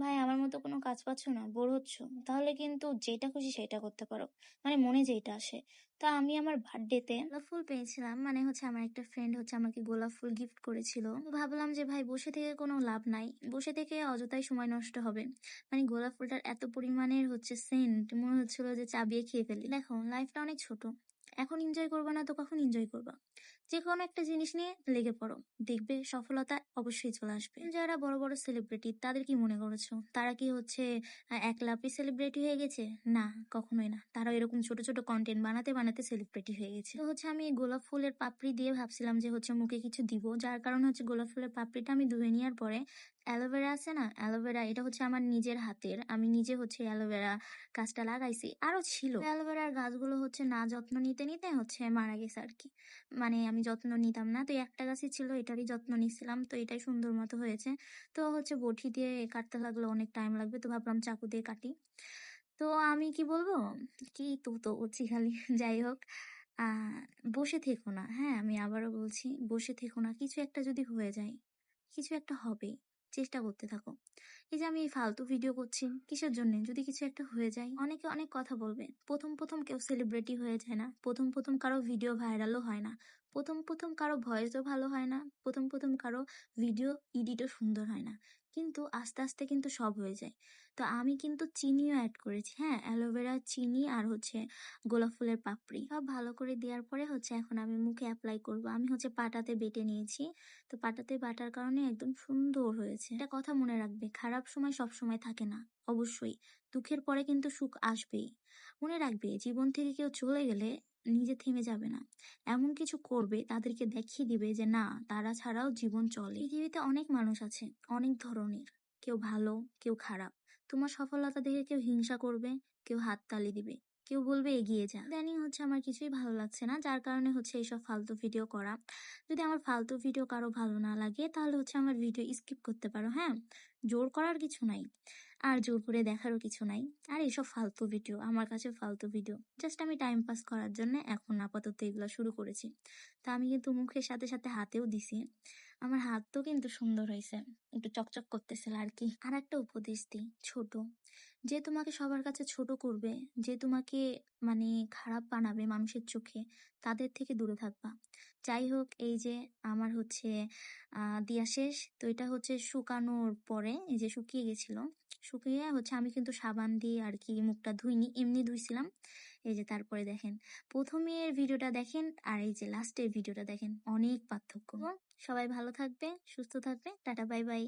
ভাই আমার মতো কোনো কাজ পাচ্ছ না? বোর হচ্ছ? তাহলে কিন্তু যেটা খুশি সেটা করতে পারো। মানে মনে যেইটা আসে। তা আমি আমার বার্থডেতে গোলাপ ফুল পেয়েছিলাম। মানে হচ্ছে আমার একটা ফ্রেন্ড হচ্ছে আমাকে গোলাপ ফুল গিফট করেছিল। তো ভাবলাম যে ভাই বসে থেকে কোনো লাভ নাই। বসে থেকে অযথাই সময় নষ্ট হবে। মানে গোলাপ ফুলটার এত পরিমাণের হচ্ছে সেন্ট মনে হচ্ছিল যে চাবিয়ে খেয়ে ফেলি। দেখো লাইফটা অনেক ছোট। এখন এনজয় করবা না তো কখন এনজয় করবা? যে কোনো একটা জিনিস নিয়ে লেগে পড়ো, দেখবে সফলতা অবশ্যই চলে আসবে। যারা বড় বড় সেলিব্রিটি তাদের কি মনে করেছো তারা কি হচ্ছে এক লাফে সেলিব্রিটি হয়ে গেছে? না, কখনোই না। তারা এরকম ছোট ছোট কন্টেন্ট বানাতে বানাতে সেলিব্রিটি হয়ে গেছে। তো হচ্ছে আমি এই গোলাপ ফুলের পাপড়ি দিয়ে ভাবছিলাম যে হচ্ছে মুখে কিছু দিব, যার কারণে হচ্ছে গোলাপ ফুলের পাপড়িটা আমি ধুয়ে নেওয়ার পরে অ্যালোভেরা আছে না, অ্যালোভেরা এটা হচ্ছে আমার নিজের হাতের, আমি নিজে হচ্ছে অ্যালোভেরা গাছটা লাগাইছি। আরো ছিল অ্যালোভেরার গাছগুলো হচ্ছে না যত্ন নিতে নিতে হচ্ছে মারা গেছে আর কি। মানে আমি যত্ন নিতাম না, তো একটা গাছই ছিল, এটারই যত্ন নিচ্ছিলাম, তো এটাই সুন্দর মতো হয়েছে। তো হচ্ছে বটি দিয়ে কাটতে লাগলো, অনেক টাইম লাগবে, তো ভাবলাম চাকু দিয়ে কাটি। তো আমি কি বলবো, কি তো করছি খালি যাই হোক, আহ বসে থেকো না, হ্যাঁ আমি আবারও বলছি বসে থেকো না। কিছু একটা যদি হয়ে যায়, কিছু একটা হবে, চেষ্টা করতে থাকো। এই যে আমি এই ফালতু ভিডিও করছি কিসের জন্য? যদি কিছু একটা হয়ে যায়, অনেকে অনেক কথা বলবে। প্রথম প্রথম কেউ সেলিব্রিটি হয়ে যায় না, প্রথম প্রথম কারো ভিডিও ভাইরালও হয় না, প্রথম প্রথম কারো ভয়েসও ভালো হয় না, প্রথম প্রথম কারো ভিডিও এডিটও সুন্দর হয় না, কিন্তু আস্তে আস্তে কিন্তু সব হয়ে যায়। তো আমি কিন্তু চিনিও অ্যাড করেছি, হ্যাঁ অ্যালোভেরা, চিনি আর হচ্ছে গোলাপ ফুলের পাপড়ি সব ভালো করে দেওয়ার পরে হচ্ছে এখন আমি মুখে অ্যাপ্লাই করব। আমি হচ্ছে পাটাতে বেটে নিয়েছি, তো পাটাতে বাটার কারণে একদম সুন্দর হয়েছে। একটা কথা মনে রাখবে, খারাপ সময় সব সময় থাকে না। অবশ্যই দুঃখের পরে কিন্তু সুখ আসবেই। মনে রাখবে, জীবন থেকে কেউ চলে গেলে নিজে থেমে যাবে না, এমন কিছু করবে তাদেরকে দেখিয়ে দিবে যে না, তারা ছাড়াও জীবন চলে। পৃথিবীতে অনেক মানুষ আছে, অনেক ধরনের, কেউ ভালো কেউ খারাপ। তোমার সফলতা দেখে কেউ হিংসা করবে, কেউ হাততালি দিবে, কেউ বলবে এগিয়ে যা। ইদানিং হচ্ছে আমার কিছুই ভালো লাগছে না, যার কারণে হচ্ছে এইসব ফালতু ভিডিও করা। যদি আমার ফালতু ভিডিও কারো ভালো না লাগে তাহলে হচ্ছে আমার ভিডিও স্কিপ করতে পারো, হ্যাঁ জোর করার কিছু নাই, আর জোর করে দেখারও কিছু নাই। আর এইসব ফালতু ভিডিও আমার কাছে ফালতু ভিডিও, জাস্ট আমি টাইম পাস করার জন্য এখন আপাতত এগুলো শুরু করেছি। তা আমি কিন্তু মুখের সাথে সাথে হাতেও দিছি, আমার হাত তো কিন্তু সুন্দর হয়েছে, একটু চকচক করতেছিল আর কি। আর একটা উপদেশ দিই, ছোট, যে তোমাকে সবার কাছে ছোট করবে, যে তোমাকে মানে খারাপ বানাবে মানুষের চোখে, তাদের থেকে দূরে থাকবা। যাই হোক, এই যে আমার হচ্ছে দিয়া শেষ, তো এটা হচ্ছে শুকানোর পরে এই যে শুকিয়ে গেছিল, শুকিয়ে হচ্ছে আমি কিন্তু সাবান দিয়ে আর কি মুখটা ধুইনি, এমনি ধুইছিলাম। এই যে তারপরে দেখেন, প্রথমের ভিডিওটা দেখেন আর এই যে লাস্টের ভিডিওটা দেখেন, অনেক পার্থক্য। সবাই ভালো থাকবে, সুস্থ থাকবে, টাটা বাই বাই।